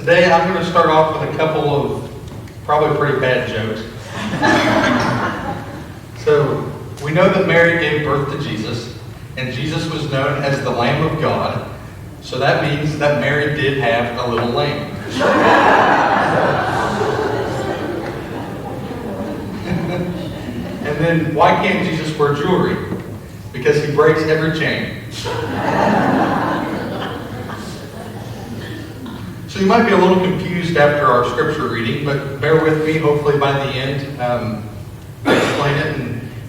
Today I'm going to start off with a couple of probably pretty bad jokes. So we know that Mary gave birth to Jesus, and Jesus was known as the Lamb of God. So that means that Mary did have a little lamb. And then why can't Jesus wear jewelry? Because he breaks every chain. So you might be a little confused after our scripture reading, but bear with me. Hopefully by the end, I explain it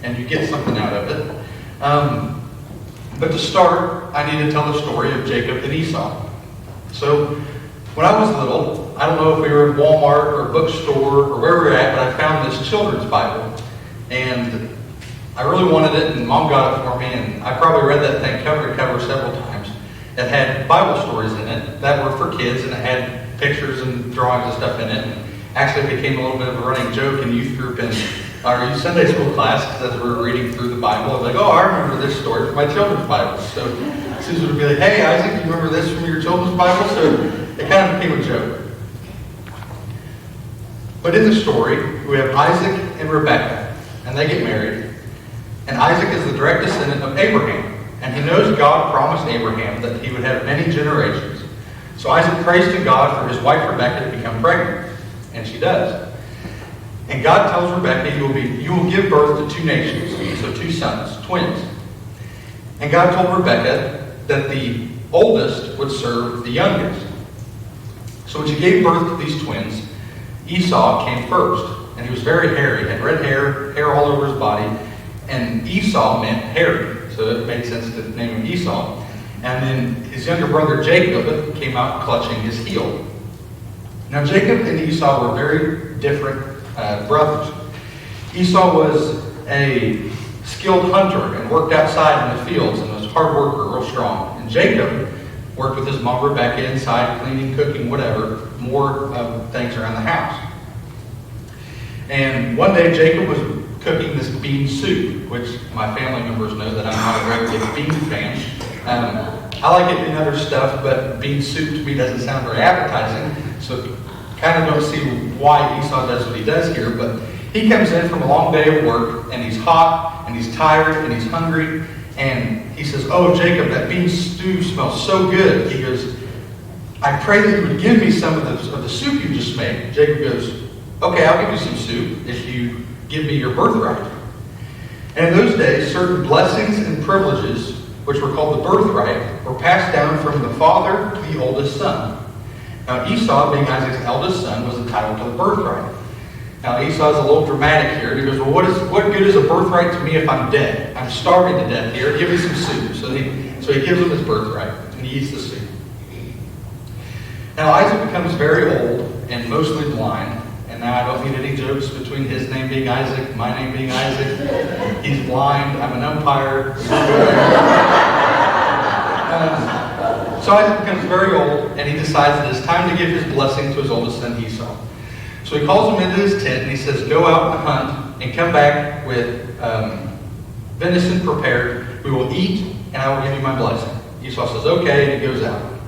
and you get something out of it. But to start, I need to tell the story of Jacob and Esau. So when I was little, I don't know if we were in Walmart or a bookstore or where we were at, but I found this children's Bible. And I really wanted it, and Mom got it for me, and I probably read that thing cover to cover several times. It had Bible stories in it that were for kids, and it had pictures and drawings and stuff in it. And actually, it became a little bit of a running joke in youth group and our Sunday school class, because as we were reading through the Bible, I was like, oh, I remember this story from my children's Bible. So Susan would be like, hey, Isaac, do you remember this from your children's Bible? So it kind of became a joke. But in the story, we have Isaac and Rebekah, and they get married. And Isaac is the direct descendant of Abraham. And he knows God promised Abraham that he would have many generations. So Isaac prays to God for his wife Rebekah to become pregnant. And she does. And God tells Rebekah, you will give birth to two nations, so two sons, twins. And God told Rebekah that the oldest would serve the youngest. So when she gave birth to these twins, Esau came first. And he was very hairy, had red hair all over his body. And Esau meant hairy. So it made sense to name him Esau. And then his younger brother Jacob came out clutching his heel. Now Jacob and Esau were very different brothers. Esau was a skilled hunter and worked outside in the fields and was a hard worker, real strong. And Jacob worked with his mom Rebekah inside, cleaning, cooking, whatever, more things around the house. And one day Jacob was cooking this bean soup, which my family members know that I'm not a very big bean fan. I like it in other stuff, but bean soup to me doesn't sound very appetizing, so kind of don't see why Esau does what he does here. But he comes in from a long day of work, and he's hot, and he's tired, and he's hungry, and he says, oh, Jacob, that bean stew smells so good. He goes, I pray that you would give me some of the soup you just made. Jacob goes, okay, I'll give you some soup if you give me your birthright. And in those days, certain blessings and privileges, which were called the birthright, were passed down from the father to the oldest son. Now Esau, being Isaac's eldest son, was entitled to the birthright. Now Esau's a little dramatic here. He goes, well, what good is a birthright to me if I'm dead? I'm starving to death here. Give me some soup. So he gives him his birthright, and he eats the soup. Now Isaac becomes very old and mostly blind. And now I don't need any jokes between his name being Isaac, my name being Isaac. He's blind. I'm an umpire. So Isaac becomes very old, and he decides that it's time to give his blessing to his oldest son Esau. So he calls him into his tent, and he says, go out and hunt, and come back with venison prepared. We will eat, and I will give you my blessing. Esau says, okay, and he goes out.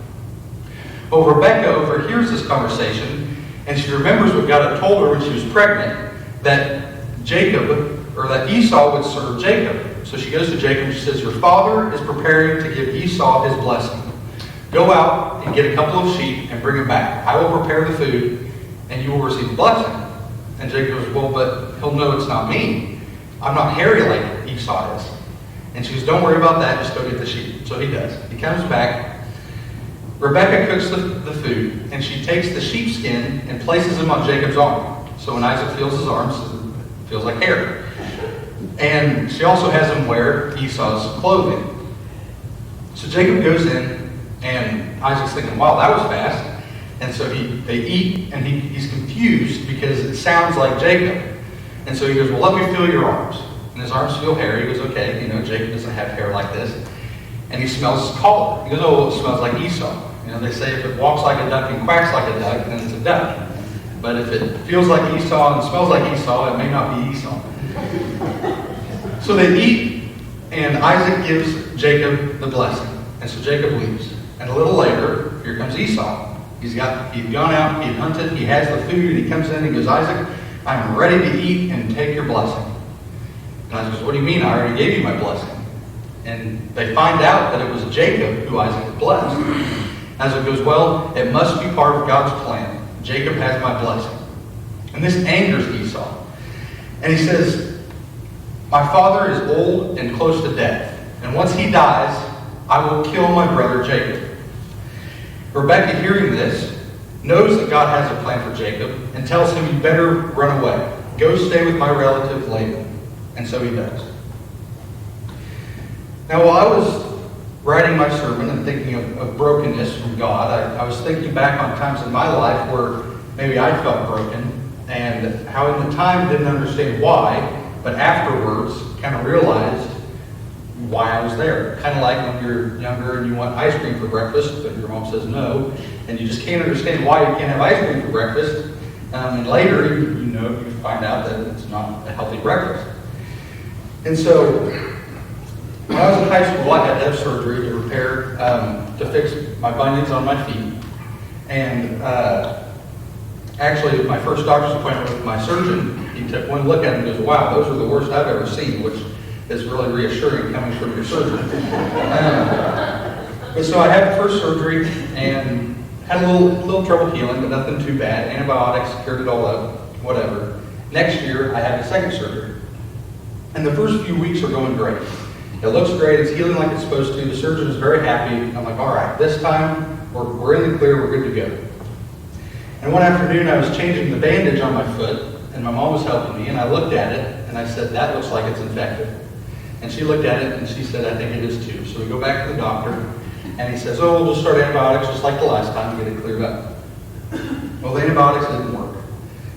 Well, Rebekah overhears this conversation, and she remembers what God had told her when she was pregnant, that Esau would serve Jacob. So she goes to Jacob and she says, your father is preparing to give Esau his blessing. Go out and get a couple of sheep and bring them back. I will prepare the food, and you will receive the blessing. And Jacob goes, well, but he'll know it's not me. I'm not hairy like Esau is. And she goes, don't worry about that, just go get the sheep. So he does. He comes back. Rebekah cooks the food, and she takes the sheepskin and places them on Jacob's arm. So when Isaac feels his arms, it feels like hair. And she also has him wear Esau's clothing. So Jacob goes in, and Isaac's thinking, wow, that was fast. And so they eat, and he's confused because it sounds like Jacob. And so he goes, well, let me feel your arms. And his arms feel hairy. He goes, okay, Jacob doesn't have hair like this. And he smells his collar. He goes, oh, it smells like Esau. They say if it walks like a duck and quacks like a duck, then it's a duck. But if it feels like Esau and smells like Esau, it may not be Esau. So they eat, and Isaac gives Jacob the blessing. And so Jacob leaves. And a little later, here comes Esau. He'd gone out, he'd hunted, he has the food, and he comes in and he goes, Isaac, I'm ready to eat and take your blessing. And Isaac goes, what do you mean? I already gave you my blessing. And they find out that it was Jacob who Isaac had blessed. Isaac goes, well, it must be part of God's plan. Jacob has my blessing. And this angers Esau. And he says, my father is old and close to death. And once he dies, I will kill my brother Jacob. Rebekah, hearing this, knows that God has a plan for Jacob and tells him, you better run away. Go stay with my relative Laban. And so he does. Now, while I was writing my sermon and thinking of brokenness from God, I was thinking back on times in my life where maybe I felt broken and how in the time didn't understand why, but afterwards kind of realized why I was there. Kind of like when you're younger and you want ice cream for breakfast, but your mom says no, and you just can't understand why you can't have ice cream for breakfast. And later, you find out that it's not a healthy breakfast. And so, when I was in high school, I had to have surgery to repair, to fix my bunions on my feet. And actually, my first doctor's appointment with my surgeon, he took one look at it and goes, wow, those are the worst I've ever seen, which is really reassuring coming from your surgeon. But so I had the first surgery and had a little trouble healing, but nothing too bad. Antibiotics cured it all up, whatever. Next year, I had the second surgery. And the first few weeks are going great. It looks great, it's healing like it's supposed to. The surgeon is very happy. I'm like, all right, this time we're in the clear, we're good to go. And one afternoon I was changing the bandage on my foot, and my mom was helping me, and I looked at it, and I said, that looks like it's infected. And she looked at it, and she said, I think it is too. So we go back to the doctor, and he says, oh, we'll just start antibiotics just like the last time to get it cleared up. Well, the antibiotics didn't work.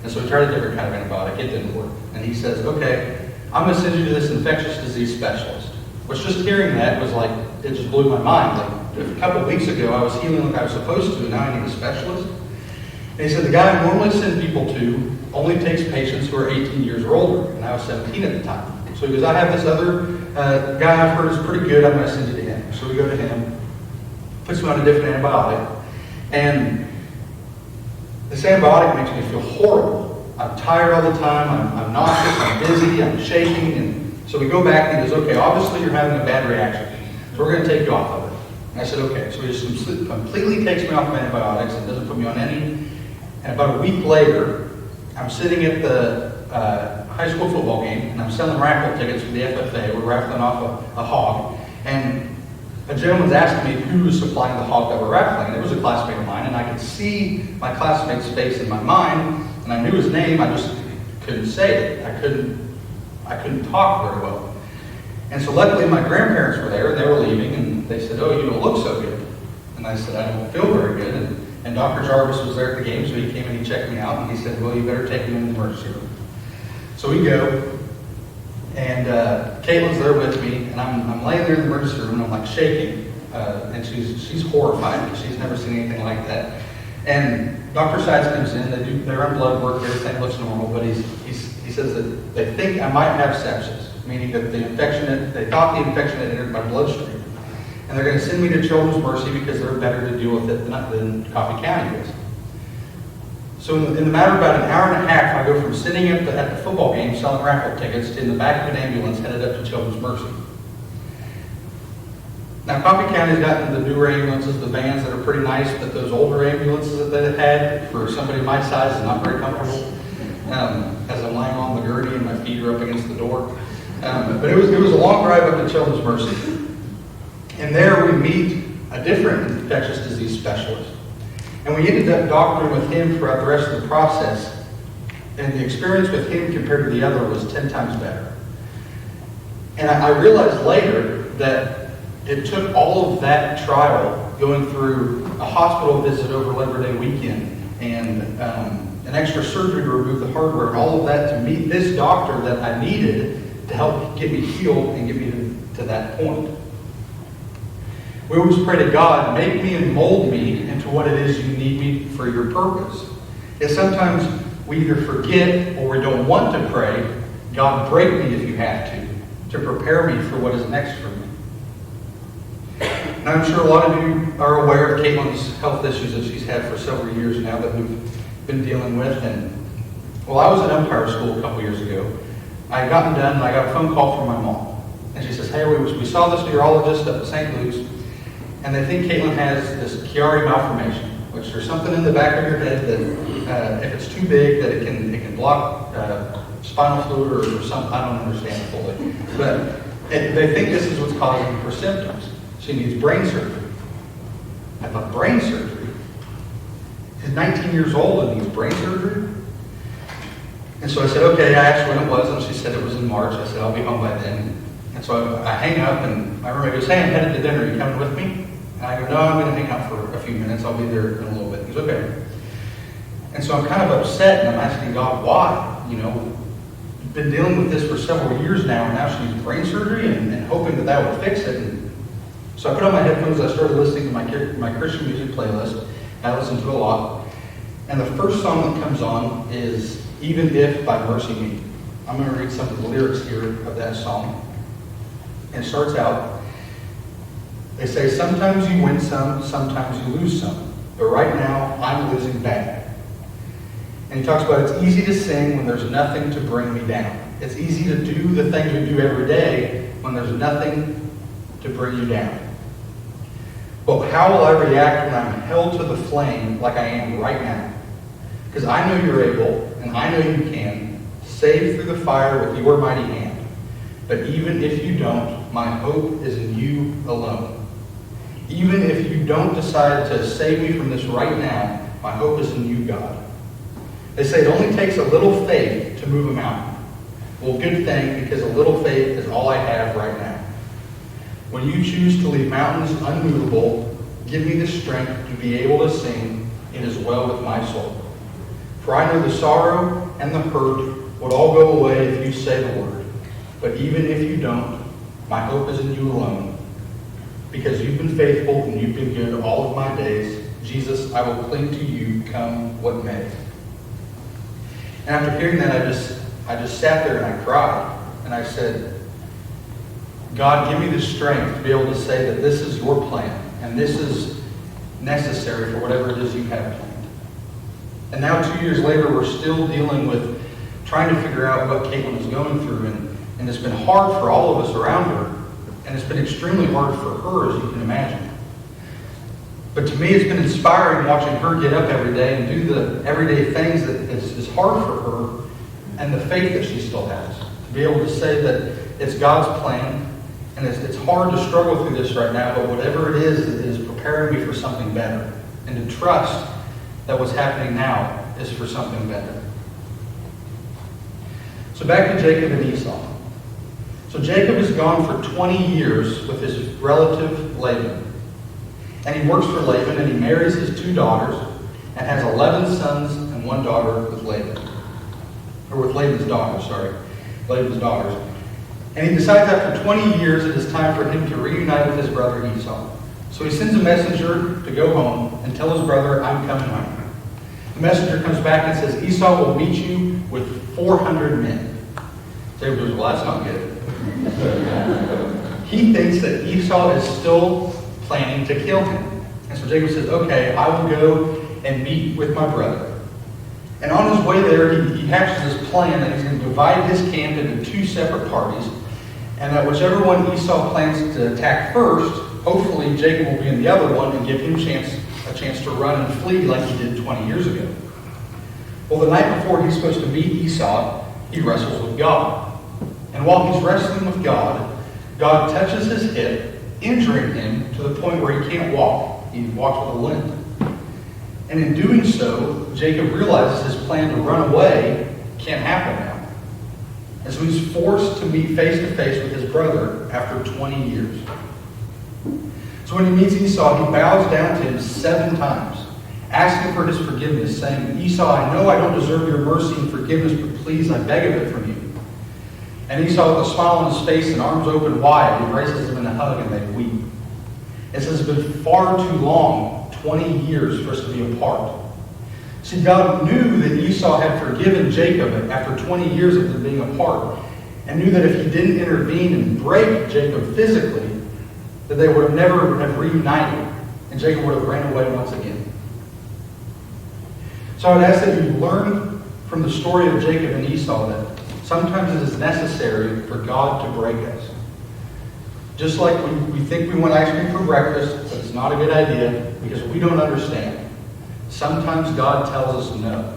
And so we tried a different kind of antibiotic. It didn't work. And he says, okay, I'm going to send you to this infectious disease specialist. Which just hearing that was like, it just blew my mind. Like a couple of weeks ago, I was healing like I was supposed to, and now I need a specialist. And he said, the guy I normally send people to only takes patients who are 18 years or older, and I was 17 at the time. So he goes, I have this other guy I've heard is pretty good, I'm going to send you to him. So we go to him, puts me on a different antibiotic, and this antibiotic makes me feel horrible. I'm tired all the time, I'm nauseous, I'm dizzy, I'm shaking, and so we go back and he goes, okay, obviously you're having a bad reaction, so we're going to take you off of it. And I said, okay. So he just completely takes me off of antibiotics and doesn't put me on any. And about a week later, I'm sitting at the high school football game, and I'm selling raffle tickets for the FFA. We're raffling off a hog. And a gentleman's asking me who was supplying the hog that we're raffling. And it was a classmate of mine, and I could see my classmate's face in my mind, and I knew his name, I just couldn't say it. I couldn't talk very well. And so luckily my grandparents were there, and they were leaving, and they said, oh, you don't look so good. And I said, I don't feel very good. And Dr. Jarvis was there at the game, so he came and he checked me out, and he said, well, you better take me in the emergency room. So we go, and Caitlin's there with me, and I'm laying there in the emergency room, and I'm like shaking, and she's horrified because she's never seen anything like that. And Dr. Sides comes in, they run blood work, everything looks normal, but he says that they think I might have sepsis, meaning that they thought the infection had entered my bloodstream. And they're going to send me to Children's Mercy because they're better to deal with it than Coffee County is. So in the matter of about an hour and a half, I go from sitting at the football game selling raffle tickets to in the back of an ambulance headed up to Children's Mercy. Now, Coffee County's gotten the newer ambulances, the vans that are pretty nice, but those older ambulances that they had for somebody my size is not very comfortable. As I'm lying on the gurney and my feet are up against the door. But it was a long drive up to Children's Mercy. And there we meet a different infectious disease specialist. And we ended up doctoring with him throughout the rest of the process. And the experience with him compared to the other was 10 times better. And I realized later that it took all of that trial, going through a hospital visit over Labor Day weekend, and an extra surgery to remove the hardware, and all of that to meet this doctor that I needed to help get me healed and get me to that point. We always pray to God, make me and mold me into what it is you need me for your purpose. And sometimes we either forget or we don't want to pray, God, break me if you have to prepare me for what is next for me. And I'm sure a lot of you are aware of Caitlin's health issues that she's had for several years now that we've been dealing with. And well, I was at umpire school a couple years ago. I had gotten done and I got a phone call from my mom. And she says, hey, we saw this neurologist up at St. Luke's, and they think Caitlin has this Chiari malformation, which there's something in the back of your head that if it's too big, that it can block spinal fluid or something. I don't understand it fully. But they think this is what's causing her symptoms. She needs brain surgery. I thought, brain surgery? She's 19 years old and needs brain surgery? And so I said, okay, I asked when it was, and she said it was in March. I said, I'll be home by then. And so I hang up, and my roommate goes, hey, I'm headed to dinner. Are you coming with me? And I go, no, I'm going to hang out for a few minutes. I'll be there in a little bit. He goes, okay. And so I'm kind of upset, and I'm asking God, why? You know, I've been dealing with this for several years now, and now she needs brain surgery, and hoping that that would fix it. And so I put on my headphones. I started listening to my Christian music playlist. I listen to a lot. And the first song that comes on is Even If by Mercy Me. I'm going to read some of the lyrics here of that song. And it starts out, they say, sometimes you win some, sometimes you lose some. But right now, I'm losing bad. And he talks about it's easy to sing when there's nothing to bring me down. It's easy to do the things we do every day when there's nothing to bring you down. But how will I react when I'm held to the flame like I am right now? Because I know you're able, and I know you can, save through the fire with your mighty hand. But even if you don't, my hope is in you alone. Even if you don't decide to save me from this right now, my hope is in you, God. They say it only takes a little faith to move a mountain. Well, good thing, because a little faith is all I have right now. When you choose to leave mountains unmovable, give me the strength to be able to sing, it is well with my soul. For I know the sorrow and the hurt would all go away if you say the word. But even if you don't, my hope is in you alone. Because you've been faithful and you've been good all of my days. Jesus, I will cling to you, come what may. And after hearing that, I just sat there and I cried. And I said, God, give me the strength to be able to say that this is your plan. And this is necessary for whatever it is you have planned. And now 2 years later, we're still dealing with trying to figure out what Caitlin is going through. And it's been hard for all of us around her. And it's been extremely hard for her, as you can imagine. But to me, it's been inspiring watching her get up every day and do the everyday things that is hard for her, and the faith that she still has. To be able to say that it's God's plan, and it's hard to struggle through this right now, but whatever it is preparing me for something better. And to trust that what's happening now is for something better. So back to Jacob and Esau. So Jacob is gone for 20 years with his relative Laban. And he works for Laban, and he marries his 2 daughters and has 11 sons and 1 daughter with Laban. Or with Laban's daughters, sorry. Laban's daughters. And he decides after 20 years it is time for him to reunite with his brother Esau. So he sends a messenger to go home and tell his brother, I'm coming home. The messenger comes back and says, Esau will meet you with 400 men. Jacob goes, well, that's not good. He thinks that Esau is still planning to kill him. And so Jacob says, okay, I will go and meet with my brother. And on his way there, he hatches this plan that he's going to divide his camp into 2 separate parties, and that whichever one Esau plans to attack first, hopefully Jacob will be in the other one and give him a chance to run and flee like he did 20 years ago. Well, the night before he's supposed to meet Esau, he wrestles with God. And while he's wrestling with God, God touches his hip, injuring him to the point where he can't walk. He walks with a limp. And in doing so, Jacob realizes his plan to run away can't happen now. And so he's forced to meet face to face with his brother after 20 years. So when he meets Esau, he bows down to him 7 times, asking for his forgiveness, saying, Esau, I know I don't deserve your mercy and forgiveness, but please, I beg of it from you. And Esau, with a smile on his face and arms open wide, embraces him in a hug, and they weep. It says it's been far too long, 20 years, for us to be apart. See, God knew that Esau had forgiven Jacob after 20 years of them being apart, and knew that if he didn't intervene and break Jacob physically, that they would have never have reunited, and Jacob would have ran away once again. So I would ask that you learn from the story of Jacob and Esau that sometimes it is necessary for God to break us. Just like we think we want ice cream for breakfast, but it's not a good idea because we don't understand. Sometimes God tells us no.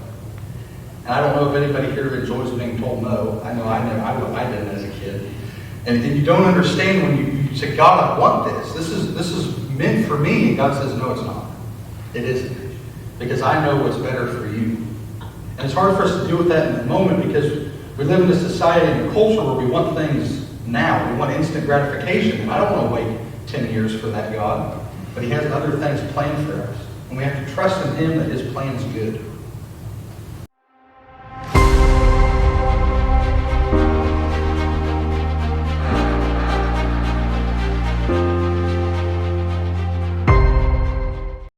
And I don't know if anybody here enjoys being told no. I know I didn't as a kid. And you don't understand when you say, God, I want this. This is meant for me. And God says, no, it's not. It isn't. Because I know what's better for you. And it's hard for us to deal with that in the moment because we live in a society and a culture where we want things now. We want instant gratification. And I don't want to wait 10 years for that God. But He has other things planned for us. And we have to trust in Him that His plan's good.